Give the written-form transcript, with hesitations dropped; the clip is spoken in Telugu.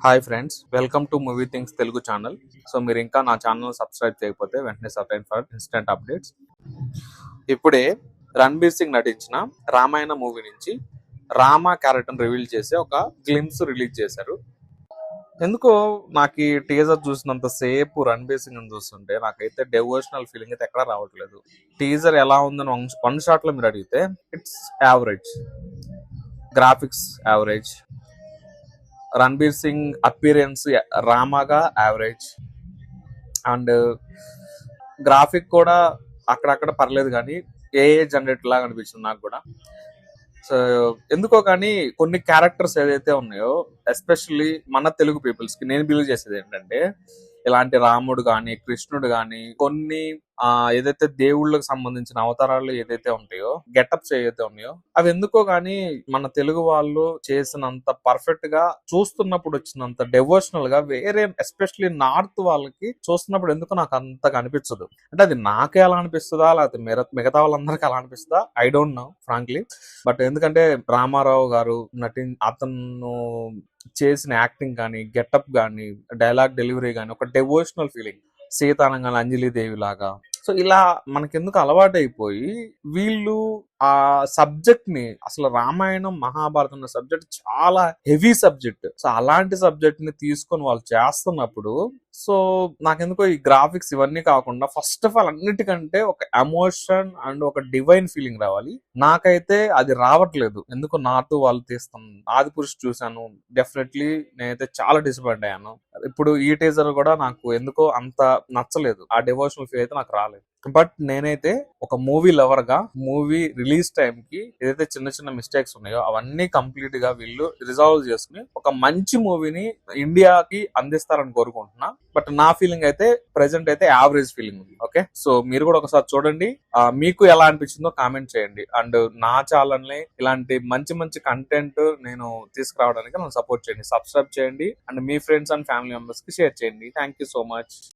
Hi friends, welcome to movie things Telugu channel. So మీరు ఇంకా నా ఛానల్ సబ్స్క్రైబ్ చేయకపోతే వెంటనే సబ్స్క్రైబ్ ఫర్ ఇన్స్టెంట్ అప్డేట్స్. ఇప్పుడే రణబీర్ సింగ్ నటించిన రామాయణ మూవీ నుంచి రామా క్యారెక్టర్ రివీల్ చేసి ఒక గ్లిమ్స్ రిలీజ్ చేశారు. ఎందుకో నాకు ఈ టీజర్ చూసినంత సేపు రణబీర్ సింగ్ చూస్తుంటే నాకైతే డెవోషనల్ ఫీలింగ్ అయితే ఎక్కడా రావట్లేదు. టీజర్ ఎలా ఉందని వన్ షాట్ లో మీరు అడిగితే it's average, graphics average, Ranbir Singh appearance రామాగా యావరేజ్, అండ్ గ్రాఫిక్ కూడా అక్కడక్కడ పర్లేదు, కానీ ఏ జనరేటర్ లాగా అనిపించింది నాకు కూడా. సో ఎందుకో కానీ కొన్ని క్యారెక్టర్స్ ఏదైతే ఉన్నాయో, ఎస్పెషల్లీ మన తెలుగు పీపుల్స్ కి నేను బిలీవ్ చేసేది ఏంటంటే, ఇలాంటి రాముడు గాని కృష్ణుడు గాని కొన్ని ఏదైతే దేవుళ్ళకి సంబంధించిన అవతారాలు ఏదైతే ఉంటాయో, గెటప్స్ ఏదైతే ఉన్నాయో, అవి ఎందుకో గానీ మన తెలుగు వాళ్ళు చేసినంత పర్ఫెక్ట్ గా, చూస్తున్నప్పుడు వచ్చినంత డెవోషనల్ గా వేరే ఎస్పెషల్లీ నార్త్ వాళ్ళకి చూస్తున్నప్పుడు ఎందుకో నాకు అంతగా అనిపించదు. అంటే అది నాకే అలా అనిపిస్తుందా, లేకపోతే మిగతా వాళ్ళందరికీ అలా అనిపిస్తుందా, I don't know frankly. But ఎందుకంటే రామారావు గారు అతను చేసిన యాక్టింగ్ కానీ, గెటప్ కానీ, డైలాగ్ డెలివరీ కానీ ఒక డెవోషనల్ ఫీలింగ్, సీతానంగానే అంజలిదేవి లాగా. సో ఇలా మనకెందుకు అలవాటు అయిపోయి వీళ్ళు ఆ సబ్జెక్ట్ ని, అసలు రామాయణం మహాభారతం సబ్జెక్ట్ చాలా హెవీ సబ్జెక్ట్, సో అలాంటి సబ్జెక్ట్ ని తీసుకొని వాళ్ళు చేస్తున్నప్పుడు, సో నాకెందుకో ఈ గ్రాఫిక్స్ ఇవన్నీ కాకుండా ఫస్ట్ ఆఫ్ ఆల్ అన్నిటికంటే ఒక ఎమోషన్ అండ్ ఒక డివైన్ ఫీలింగ్ రావాలి. నాకైతే అది రావట్లేదు. ఎందుకో నాతో వాళ్ళు తీస్తాను. ఆదిపురుష్ చూశాను, డెఫినెట్లీ నేనైతే చాలా డిసప్పాయింట్ అయ్యాను. ఇప్పుడు ఈ టీజర్ కూడా నాకు ఎందుకో అంత నచ్చలేదు, ఆ డివోషనల్ ఫీల్ అయితే నాకు రాలేదు. బట్ నేనైతే ఒక మూవీ లవర్ గా, మూవీ రిలీజ్ టైం కి ఏదైతే చిన్న చిన్న మిస్టేక్స్ ఉన్నాయో అవన్నీ కంప్లీట్ గా వీళ్ళు రిజాల్వ్ చేసుకుని ఒక మంచి మూవీని ఇండియాకి అందిస్తారని కోరుకుంటున్నా. బట్ నా ఫీలింగ్ అయితే ప్రెసెంట్ అయితే యావరేజ్ ఫీలింగ్ ఉంది. ఓకే, సో మీరు కూడా ఒకసారి చూడండి, మీకు ఎలా అనిపించిందో కామెంట్ చేయండి. అండ్ నా ఛానల్ ని ఇలాంటి మంచి మంచి కంటెంట్ నేను తీసుకురావడానికి నన్ను సపోర్ట్ చేయండి, సబ్స్క్రైబ్ చేయండి, and me friends and family members కి షేర్ చేయండి. Thank you so much.